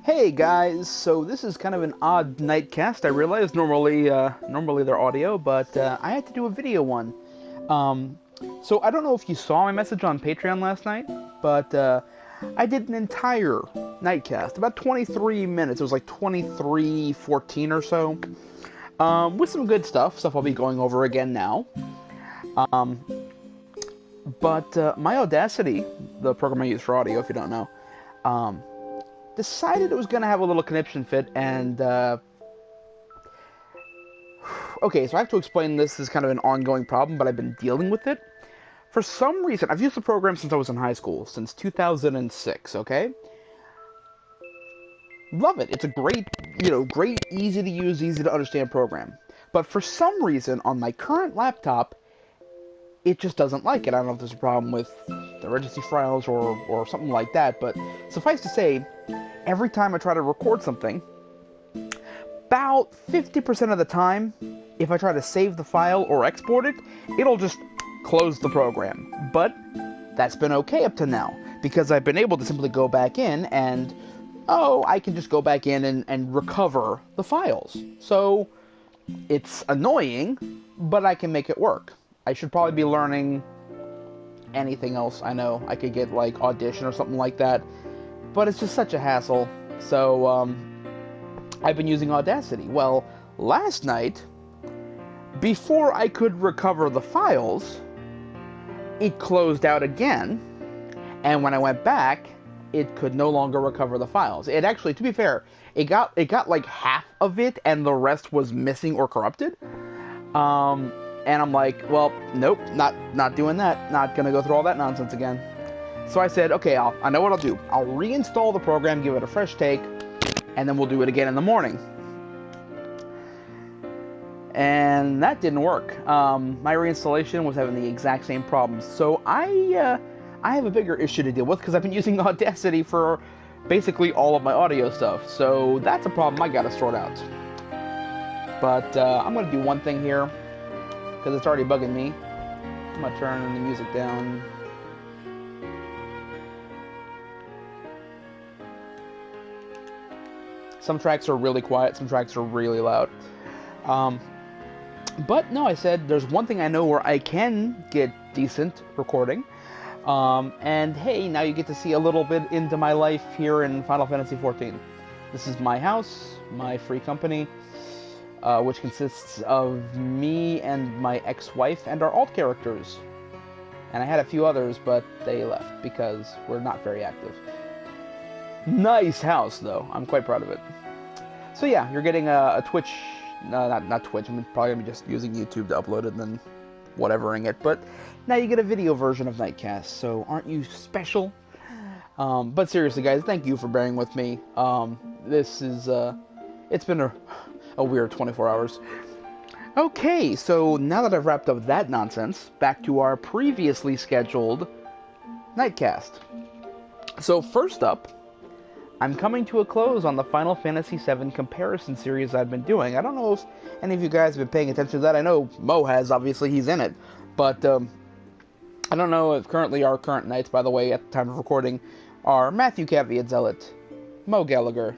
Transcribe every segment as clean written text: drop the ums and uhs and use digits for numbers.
Hey guys, so this is kind of an odd nightcast. I realize normally they're audio, but I had to do a video one. Um, so I don't know if you saw my message on Patreon last night, but I did an entire nightcast, about 23 minutes. It was like 23:14 or so, with some good stuff I'll be going over again now. Um, but my Audacity, the program I use for audio, if you don't know, um, decided it was going to have a little conniption fit, and okay, so I have to explain this as kind of an ongoing problem, but I've been dealing with it. For some reason, I've used the program since I was in high school, since 2006, okay? Love it. It's a great, easy to use, easy to understand program. But for some reason, on my current laptop, it just doesn't like it. I don't know if there's a problem with the registry files or something like that, but suffice to say, every time I try to record something, about 50% of the time, if I try to save the file or export it, it'll just close the program. But that's been okay up to now, because I've been able to simply go back in and, I can just go back in and recover the files. So it's annoying, but I can make it work. I should probably be learning anything else. I know I could get like Audition or something like that, but it's just such a hassle. So I've been using Audacity. Well, last night, before I could recover the files, it closed out again, and when I went back, it could no longer recover the files. It actually, to be fair, it got like half of it, and the rest was missing or corrupted. And I'm like, well, nope, not doing that. Not gonna go through all that nonsense again. So I said, okay, I know what I'll do. I'll reinstall the program, give it a fresh take, and then we'll do it again in the morning. And that didn't work. My reinstallation was having the exact same problems. So I have a bigger issue to deal with because I've been using Audacity for basically all of my audio stuff. So that's a problem I gotta sort out. But I'm gonna do one thing here because it's already bugging me. I'm gonna turn the music down. Some tracks are really quiet, some tracks are really loud. But no, I said there's one thing I know where I can get decent recording. And hey, now you get to see a little bit into my life here in Final Fantasy XIV. This is my house, my free company, which consists of me and my ex-wife and our alt characters. And I had a few others, but they left because we're not very active. Nice house, though. I'm quite proud of it. So yeah, you're getting a Twitch, not Twitch, I'm probably going to be just using YouTube to upload it and then whatevering it, but now you get a video version of KnightCast, so aren't you special? But seriously, guys, thank you for bearing with me. This is, it's been a weird 24 hours. Okay, so now that I've wrapped up that nonsense, back to our previously scheduled KnightCast. So first up, I'm coming to a close on the Final Fantasy VII comparison series I've been doing. I don't know if any of you guys have been paying attention to that. I know Mo has, obviously, he's in it. But I don't know if currently our current knights, by the way, at the time of recording, are Matthew Caveat Zealot, Mo Gallagher,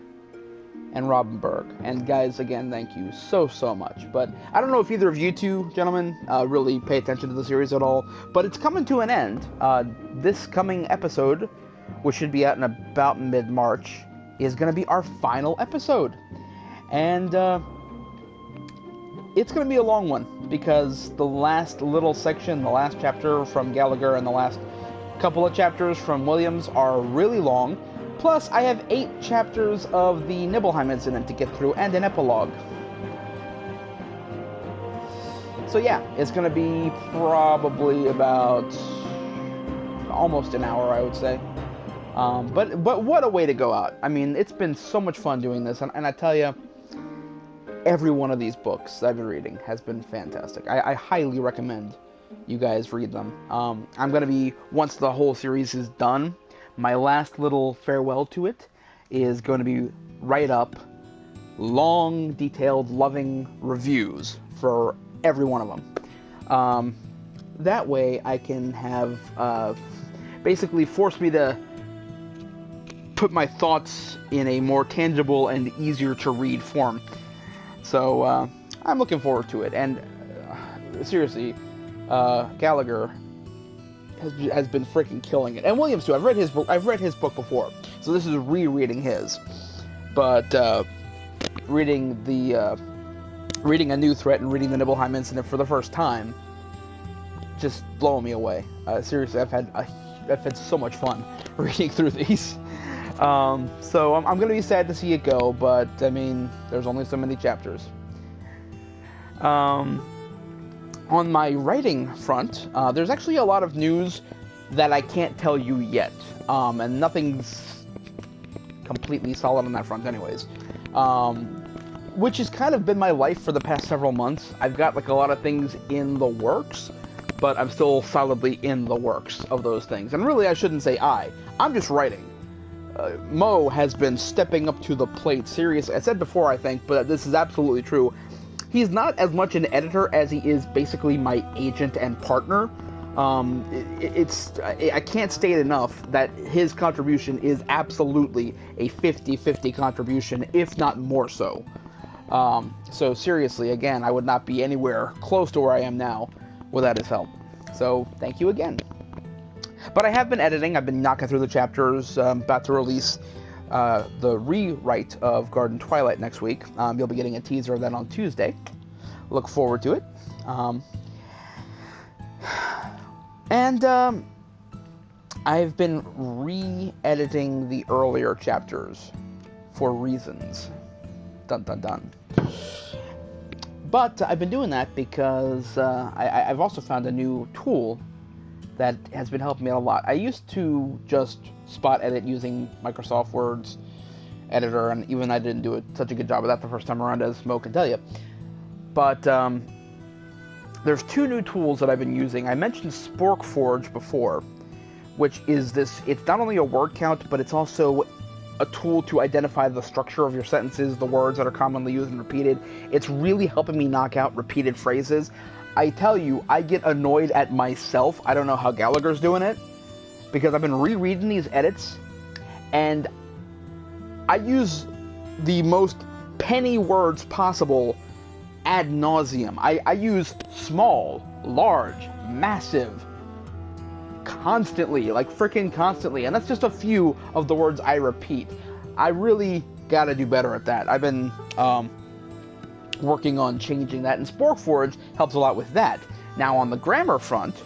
and Robin Berg. And guys, again, thank you so much. But I don't know if either of you two gentlemen really pay attention to the series at all, but it's coming to an end. This coming episode, which should be out in about mid-March, is going to be our final episode. And it's going to be a long one, because the last little section, the last chapter from Gallagher and the last couple of chapters from Williams are really long. Plus, I have 8 chapters of the Nibelheim incident to get through, and an epilogue. So yeah, it's going to be probably about almost an hour, I would say. But what a way to go out. I mean, it's been so much fun doing this, and I tell you, every one of these books I've been reading has been fantastic. I highly recommend you guys read them. I'm going to be, once the whole series is done, my last little farewell to it is going to be write-up, long, detailed, loving reviews for every one of them. That way I can have, basically force me to put my thoughts in a more tangible and easier to read form. So I'm looking forward to it. And seriously, Gallagher has been freaking killing it, and Williams too. I've read his book before, so this is rereading his. But reading A New Threat and reading the Nibelheim Incident for the first time, just blowing me away. Seriously, I've had so much fun reading through these. So I'm gonna be sad to see it go, but I mean, there's only so many chapters. On my writing front, there's actually a lot of news that I can't tell you yet, and nothing's completely solid on that front anyways, which has kind of been my life for the past several months. I've got like a lot of things in the works, but I'm still solidly in the works of those things. And really, I shouldn't say I'm just writing. Mo has been stepping up to the plate, seriously. I said before, I think, but this is absolutely true. He's not as much an editor as he is basically my agent and partner. I can't state enough that his contribution is absolutely a 50-50 contribution, if not more so. So seriously, again, I would not be anywhere close to where I am now without his help. So thank you again. But I have been editing. I've been knocking through the chapters. About to release the rewrite of Garden Twilight next week. You'll be getting a teaser of that on Tuesday. Look forward to it. I've been re-editing the earlier chapters for reasons. Dun dun dun. But I've been doing that because I've also found a new tool that has been helping me a lot. I used to just spot edit using Microsoft Word's editor, and even I didn't do such a good job of that the first time around, as Mo can tell you. But there's two new tools that I've been using. I mentioned SporkForge before, which is it's not only a word count, but it's also a tool to identify the structure of your sentences, the words that are commonly used and repeated. It's really helping me knock out repeated phrases. I tell you, I get annoyed at myself. I don't know how Gallagher's doing it, because I've been rereading these edits, and I use the most penny words possible ad nauseum. I use small, large, massive, constantly, like freaking constantly, and that's just a few of the words I repeat. I really gotta do better at that. I've been working on changing that, and SporkForge helps a lot with that. Now, on the grammar front,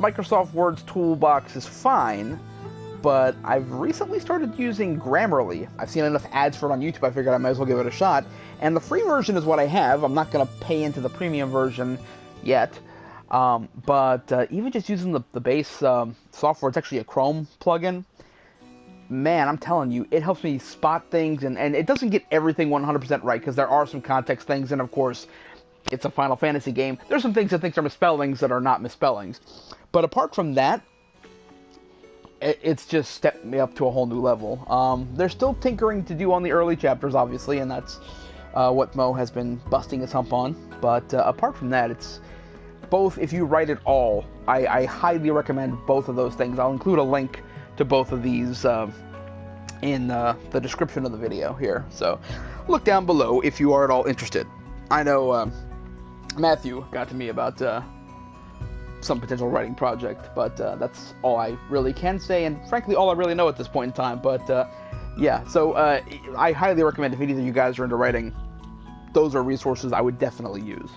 Microsoft Word's toolbox is fine, but I've recently started using Grammarly. I've seen enough ads for it on YouTube, I figured I might as well give it a shot, and the free version is what I have. I'm not going to pay into the premium version yet, but even just using the base software, it's actually a Chrome plugin. Man, I'm telling you, it helps me spot things, and it doesn't get everything 100% right, because there are some context things, and of course, it's a Final Fantasy game. There's some things that are misspellings that are not misspellings. But apart from that, it's just stepped me up to a whole new level. There's still tinkering to do on the early chapters, obviously, and that's what Mo has been busting his hump on. But apart from that, it's both, if you write it all, I highly recommend both of those things. I'll include a link to both of these in the description of the video here. So look down below if you are at all interested. I know Matthew got to me about some potential writing project, but that's all I really can say, and frankly all I really know at this point in time. But yeah, so I highly recommend, if either of you guys are into writing, those are resources I would definitely use.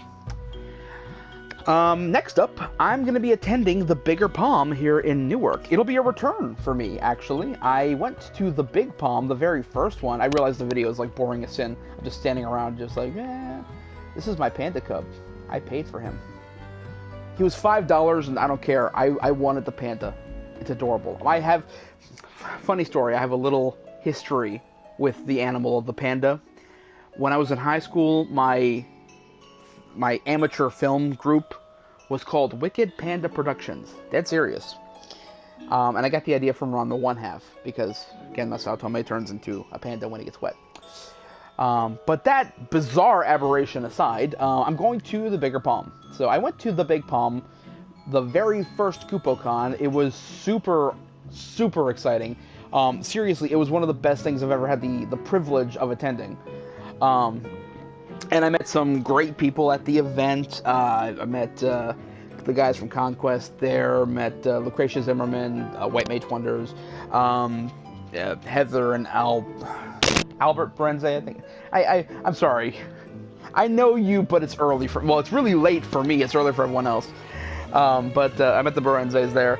Next up, I'm going to be attending the Bigger Palm here in Newark. It'll be a return for me, actually. I went to the Big Palm, the very first one. I realized the video is like boring as sin. I'm just standing around just like, this is my panda cub. I paid for him. He was $5, and I don't care. I wanted the panda. It's adorable. Funny story, I have a little history with the animal of the panda. When I was in high school, my amateur film group was called Wicked Panda Productions. Dead serious. And I got the idea from Ron the One Half, because, again, that's how Tomei turns into a panda when he gets wet. But that bizarre aberration aside, I'm going to the Bigger Palm. So I went to the Big Palm, the very first KupoCon. It was super, super exciting. Seriously, it was one of the best things I've ever had the privilege of attending. And I met some great people at the event. I met the guys from Conquest there, met Lucretia Zimmerman, White Mage Wonders, Heather and Albert Brenze, I think. I'm sorry. I know you, but it's early for... Well, it's really late for me. It's early for everyone else. But I met the Berenzes there.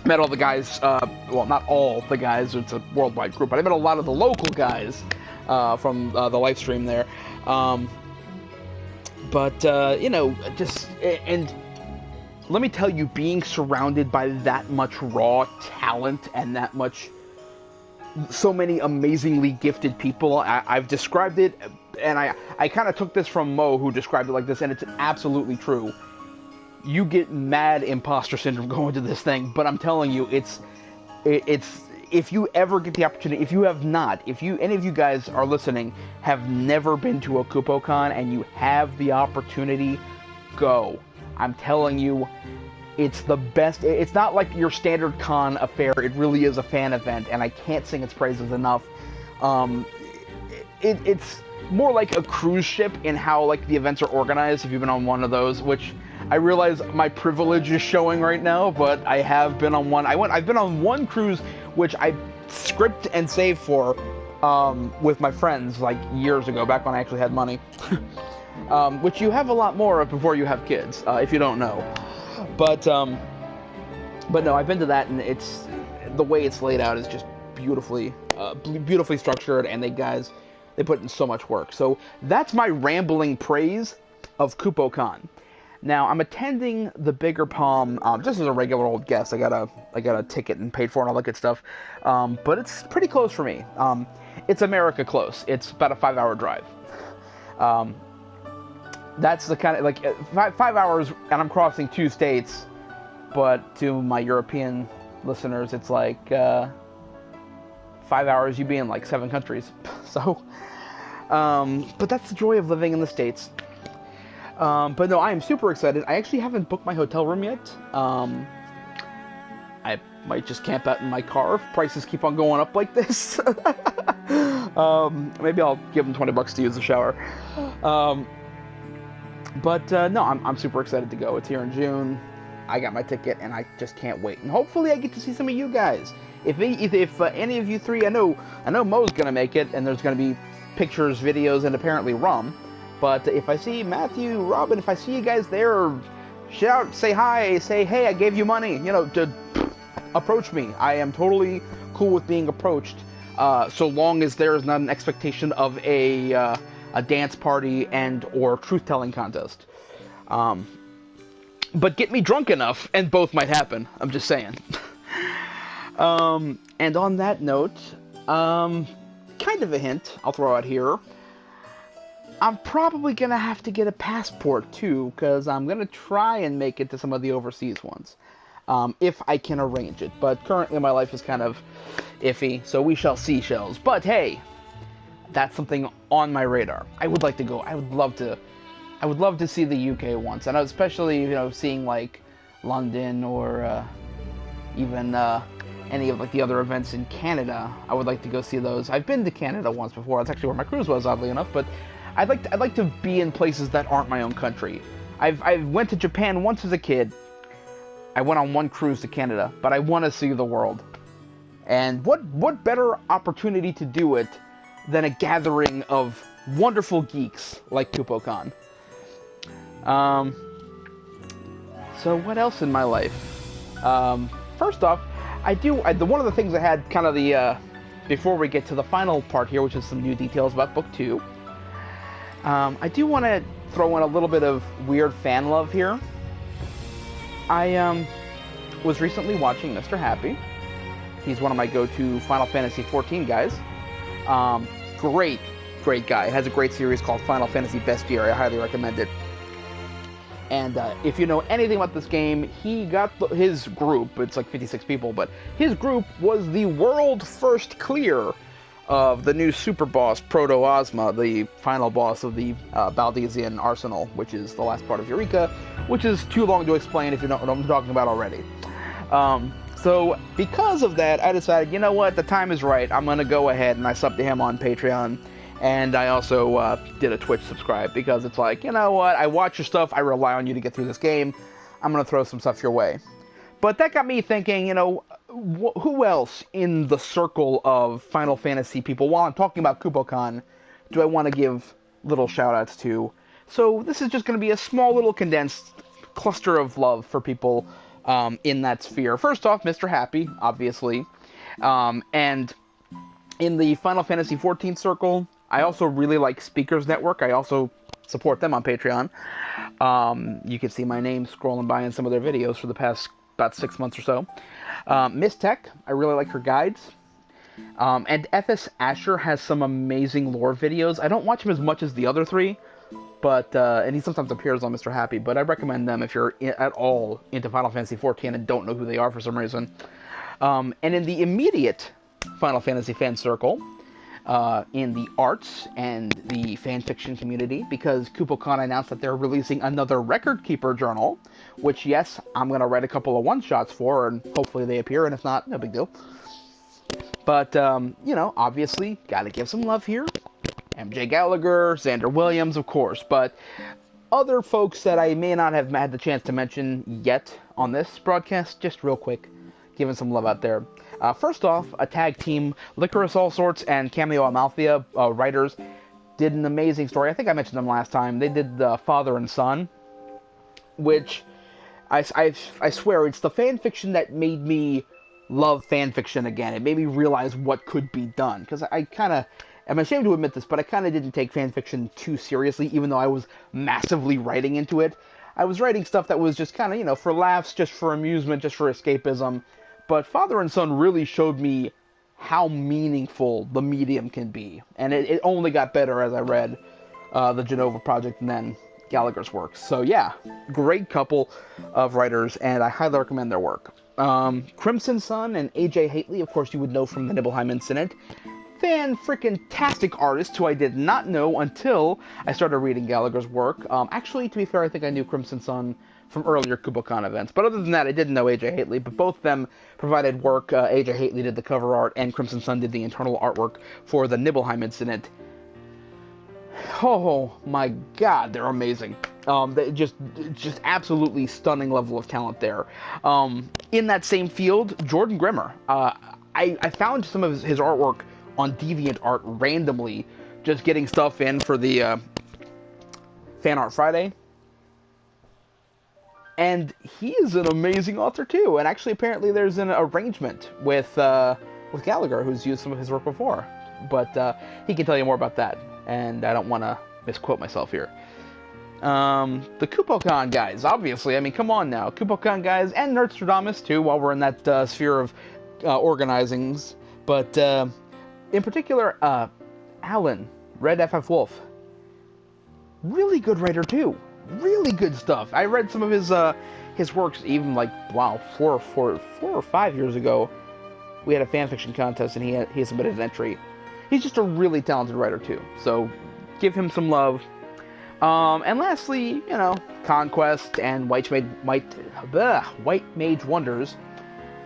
Met all the guys, well, not all the guys, it's a worldwide group, but I met a lot of the local guys from the live stream there. You know, just... And let me tell you, being surrounded by that much raw talent and that much... So many amazingly gifted people, I've described it, and I kind of took this from Mo, who described it like this, and it's absolutely true. You get mad imposter syndrome going to this thing, but I'm telling you, it's if you ever get the opportunity, if any of you guys are listening, have never been to a KupoCon and you have the opportunity, go. I'm telling you, it's the best. It's not like your standard con affair. It really is a fan event, and I can't sing its praises enough. It's more like a cruise ship in how like the events are organized, if you've been on one of those, which I realize my privilege is showing right now, but I have been on one. I've been on one cruise which I script and saved for with my friends like years ago, back when I actually had money. Which you have a lot more of before you have kids, if you don't know. But no, I've been to that, and it's the way it's laid out is just beautifully structured, and they put in so much work. So that's my rambling praise of KupoCon. Now I'm attending the Bigger Palm just as a regular old guest. I got a ticket and paid for and all that good stuff. But it's pretty close for me. It's America close. It's about a 5-hour drive. That's the kind of, like, 5 hours, and I'm crossing 2 states, but to my European listeners, it's like 5 hours, you be in like 7 countries. So, but that's the joy of living in the States. But no, I am super excited. I actually haven't booked my hotel room yet. I might just camp out in my car if prices keep on going up like this. Maybe I'll give them $20 to use the shower. No, I'm super excited to go. It's here in June. I got my ticket, and I just can't wait. And hopefully I get to see some of you guys. If any of you three, I know Mo's going to make it, and there's going to be pictures, videos, and apparently rum. But if I see Matthew, Robin, if I see you guys there, shout, say hi, say, hey, I gave you money. You know, approach me. I am totally cool with being approached, so long as there is not an expectation of a dance party and or truth-telling contest. But get me drunk enough, and both might happen. I'm just saying. And on that note, kind of a hint I'll throw out here. I'm probably going to have to get a passport, too, because I'm going to try and make it to some of the overseas ones. If I can arrange it. But currently my life is kind of iffy, so we shall see, shells. But hey, that's something on my radar. I would like to go. I would love to see the UK once, and especially, you know, seeing like London or even any of like the other events in Canada. I would like to go see those. I've been to Canada once before. That's actually where my cruise was, oddly enough. But I'd like to be in places that aren't my own country. I went to Japan once as a kid. I went on one cruise to Canada, but I want to see the world. And what better opportunity to do it than a gathering of wonderful geeks like KupoCon. So what else in my life? First off, one of the things I had kind of before we get to the final part here, which is some new details about Book 2, I do want to throw in a little bit of weird fan love here. I was recently watching Mr. Happy. He's one of my go-to Final Fantasy XIV guys. Great guy. Has a great series called Final Fantasy Bestiary. I highly recommend it. And if you know anything about this game, he got his group, it's like 56 people, but his group was the world first clear of the new super boss, Proto-Ozma, the final boss of the Baldesian Arsenal, which is the last part of Eureka, which is too long to explain if you don't know what I'm talking about already. So because of that, I decided, you know what, the time is right. I'm going to go ahead and I subbed to him on Patreon. And I also did a Twitch subscribe because it's like, you know what, I watch your stuff, I rely on you to get through this game. I'm going to throw some stuff your way. But that got me thinking, you know, who else in the circle of Final Fantasy people, while I'm talking about KupoCon, do I want to give little shout-outs to? So this is just going to be a small little condensed cluster of love for people in that sphere. First off, Mr. Happy, obviously. And in the Final Fantasy XIV circle, I also really like Speakers Network. I also support them on Patreon. You can see my name scrolling by in some of their videos for the past about 6 months or so. Miss Tech, I really like her guides. And FS Asher has some amazing lore videos. I don't watch him as much as the other three, but and he sometimes appears on Mr. Happy, but I recommend them if you're at all into Final Fantasy XIV and don't know who they are for some reason. And in the immediate Final Fantasy fan circle, in the arts and the fanfiction community, because KupoCon announced that they're releasing another Record Keeper journal, which, yes, I'm going to write a couple of one-shots for, and hopefully they appear, and if not, no big deal. But, you know, obviously, gotta give some love here. MJ Gallagher, Xander Williams, of course, but other folks that I may not have had the chance to mention yet on this broadcast, just real quick, giving some love out there. First off, a tag team, Licorice All Sorts and Cameo Amalthea writers, did an amazing story. I think I mentioned them last time. They did the Father and Son, which I swear it's the fan fiction that made me love fan fiction again. It made me realize what could be done, because I'm ashamed to admit this, but I kind of didn't take fan fiction too seriously, even though I was massively writing into it. I was writing stuff that was just kind of, you know, for laughs, just for amusement, just for escapism. But Father and Son really showed me how meaningful the medium can be. And it only got better as I read the Genova Project and then Gallagher's works. So yeah, great couple of writers, and I highly recommend their work. Crimson Sun and AJ Haitley, of course you would know from the Nibelheim incident. Fan-freaking-tastic artists who I did not know until I started reading Gallagher's work. Actually, to be fair, I think I knew Crimson Sun from earlier KupoCon events. But other than that, I didn't know AJ Haitley, but both of them provided work. AJ Haitley did the cover art, and Crimson Sun did the internal artwork for the Nibelheim incident. Oh my god, they're amazing. They just absolutely stunning level of talent there. In that same field, Jordan Grimmer. I found some of his artwork on DeviantArt randomly, just getting stuff in for the Fan Art Friday. And he is an amazing author too. And actually, apparently, there's an arrangement with Gallagher, who's used some of his work before. But he can tell you more about that. And I don't want to misquote myself here. The KupoCon guys, obviously. I mean, come on now. KupoCon guys and Nerdstradamus too, while we're in that sphere of organizings. But in particular, Alan, Red FF Wolf. Really good writer too. Really good stuff. I read some of his works even like, wow, 4 or 5 years ago. We had a fanfiction contest and he submitted an entry. He's just a really talented writer too. So give him some love. And lastly, you know, Conquest and White Mage Wonders.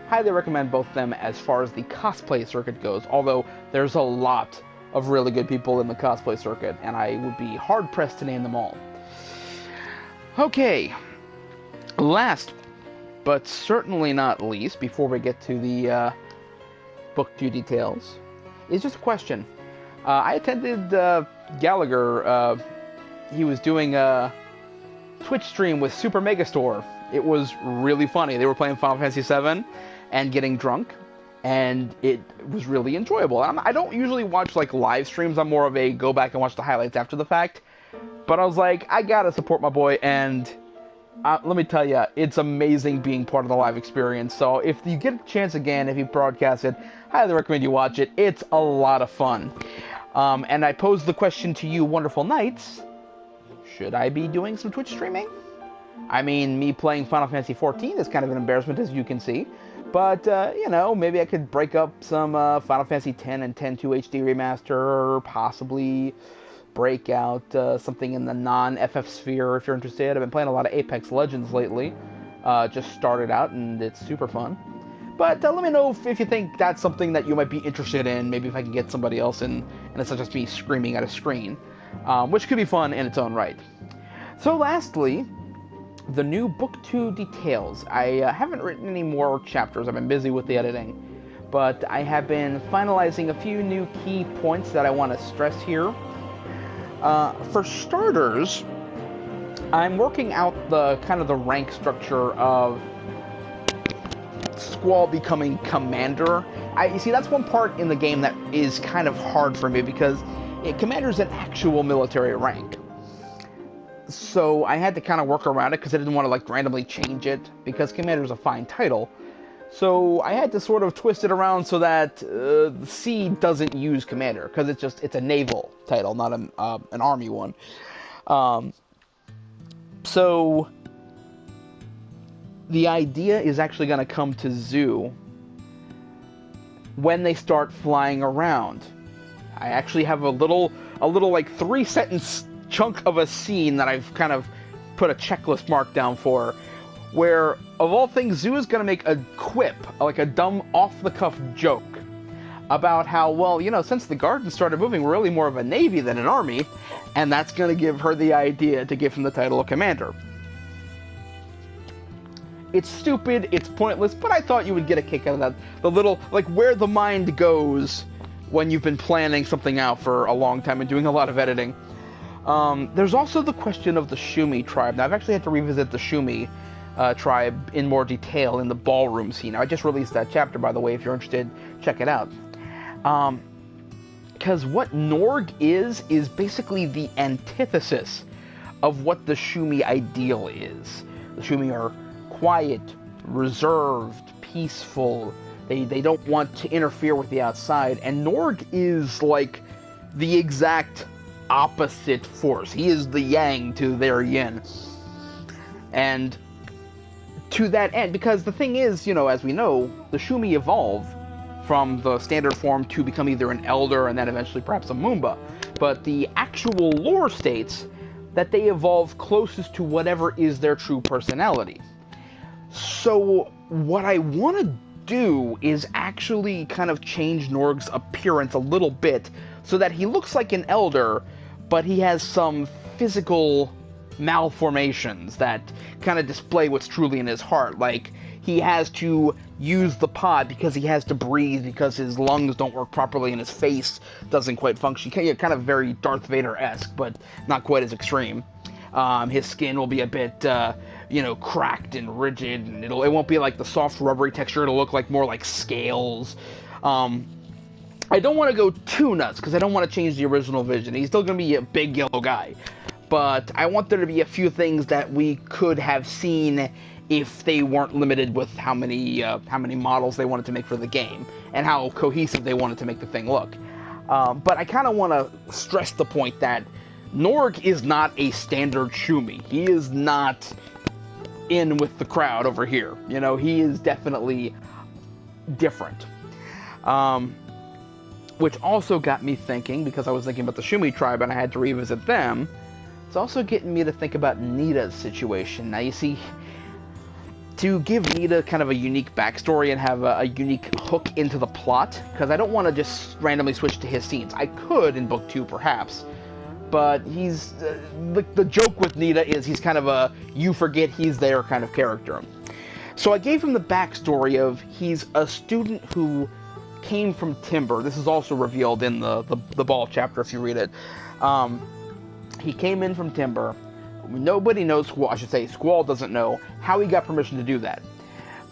Highly recommend both of them as far as the cosplay circuit goes, although there's a lot of really good people in the cosplay circuit, and I would be hard-pressed to name them all. Okay, last, but certainly not least, before we get to the book 2 details, is just a question. I attended Gallagher. He was doing a Twitch stream with Super Megastore. It was really funny. They were playing Final Fantasy VII and getting drunk, and it was really enjoyable. I don't usually watch like live streams. I'm more of a go back and watch the highlights after the fact. But I was like, I gotta support my boy, and let me tell you, it's amazing being part of the live experience. So if you get a chance again, if you broadcast it, highly recommend you watch it. It's a lot of fun. And I posed the question to you, wonderful knights, should I be doing some Twitch streaming? I mean, me playing Final Fantasy XIV is kind of an embarrassment, as you can see. But, you know, maybe I could break up some Final Fantasy X and X-2 HD Remaster, or possibly break out something in the non-FF sphere if you're interested. I've been playing a lot of Apex Legends lately. Just started out, and it's super fun. But let me know if you think that's something that you might be interested in. Maybe if I can get somebody else in, and it's not just me screaming at a screen, which could be fun in its own right. So lastly, the new Book 2 details. I haven't written any more chapters. I've been busy with the editing. But I have been finalizing a few new key points that I want to stress here. For starters, I'm working out the rank structure of Squall becoming commander. You see, that's one part in the game that is kind of hard for me because commander's an actual military rank. So I had to kind of work around it because I didn't want to like randomly change it because commander's a fine title. So I had to sort of twist it around so that C doesn't use commander because it's a naval title, not an army one. So the idea is actually going to come to Zoo when they start flying around. I actually have a little like 3-sentence chunk of a scene that I've kind of put a checklist mark down for, where of all things Zoo is going to make a quip, like a dumb off-the-cuff joke about how, well, you know, since the Garden started moving, we're really more of a navy than an army, and that's going to give her the idea to give him the title of commander. It's stupid, it's pointless, but I thought you would get a kick out of that. The little, like, where the mind goes when you've been planning something out for a long time and doing a lot of editing. There's also the question of the Shumi tribe. Now, I've actually had to revisit the Shumi tribe in more detail in the ballroom scene. I just released that chapter, by the way. If you're interested, check it out. Because what Norg is basically the antithesis of what the Shumi ideal is. The Shumi are quiet, reserved, peaceful. They don't want to interfere with the outside. And Norg is like the exact opposite force. He is the yang to their yin. And to that end, because the thing is, you know, as we know, the Shumi evolve from the standard form to become either an elder and then eventually perhaps a Moomba. But the actual lore states that they evolve closest to whatever is their true personality. So what I want to do is actually kind of change Norg's appearance a little bit so that he looks like an elder, but he has some physical malformations that kind of display what's truly in his heart. Like, he has to use the pod because he has to breathe because his lungs don't work properly and his face doesn't quite function. Kind of very Darth Vader-esque, but not quite as extreme. His skin will be a bit, cracked and rigid, and it won't be like the soft rubbery texture. It'll look like more like scales. I don't want to go too nuts because I don't want to change the original vision. He's still going to be a big yellow guy. But I want there to be a few things that we could have seen if they weren't limited with how many models they wanted to make for the game and how cohesive they wanted to make the thing look. But I kind of want to stress the point that Norg is not a standard Shumi. He is not in with the crowd over here. You know, he is definitely different. Which also got me thinking, because I was thinking about the Shumi tribe and I had to revisit them, it's also getting me to think about Nita's situation. Now, you see, to give Nita kind of a unique backstory and have a unique hook into the plot, because I don't want to just randomly switch to his scenes. I could in Book 2, perhaps, but he's... the joke with Nita is he's kind of a you forget he's there kind of character. So I gave him the backstory of he's a student who came from Timber. This is also revealed in the Ball chapter if you read it. He came in from Timber. Nobody knows, Squall, I should say, Squall doesn't know how he got permission to do that.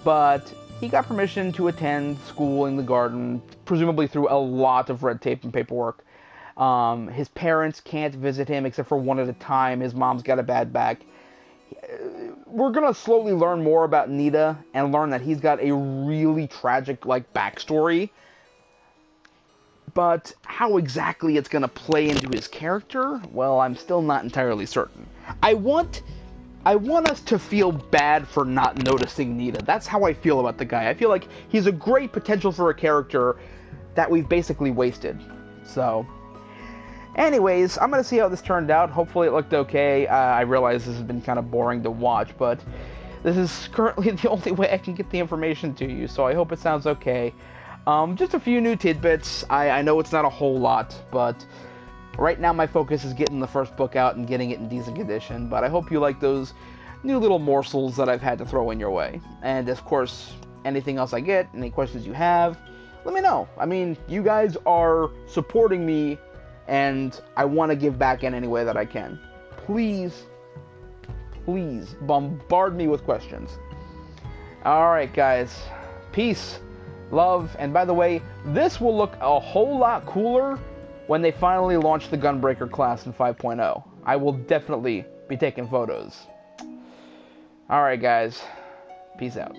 But he got permission to attend school in the Garden, presumably through a lot of red tape and paperwork. His parents can't visit him except for one at a time. His mom's got a bad back. We're going to slowly learn more about Nita and learn that he's got a really tragic, backstory. But how exactly it's going to play into his character, well, I'm still not entirely certain. I want us to feel bad for not noticing Nita. That's how I feel about the guy. I feel like he's a great potential for a character that we've basically wasted. So, anyways, I'm going to see how this turned out. Hopefully it looked okay. I realize this has been kind of boring to watch, but this is currently the only way I can get the information to you, so I hope it sounds okay. Just a few new tidbits. I know it's not a whole lot, but right now my focus is getting the first book out and getting it in decent condition, but I hope you like those new little morsels that I've had to throw in your way. And of course, anything else I get, any questions you have, let me know. I mean, you guys are supporting me, and I want to give back in any way that I can. Please, please bombard me with questions. Alright guys, peace, love, and by the way, this will look a whole lot cooler when they finally launch the Gunbreaker class in 5.0. I will definitely be taking photos. Alright guys, peace out.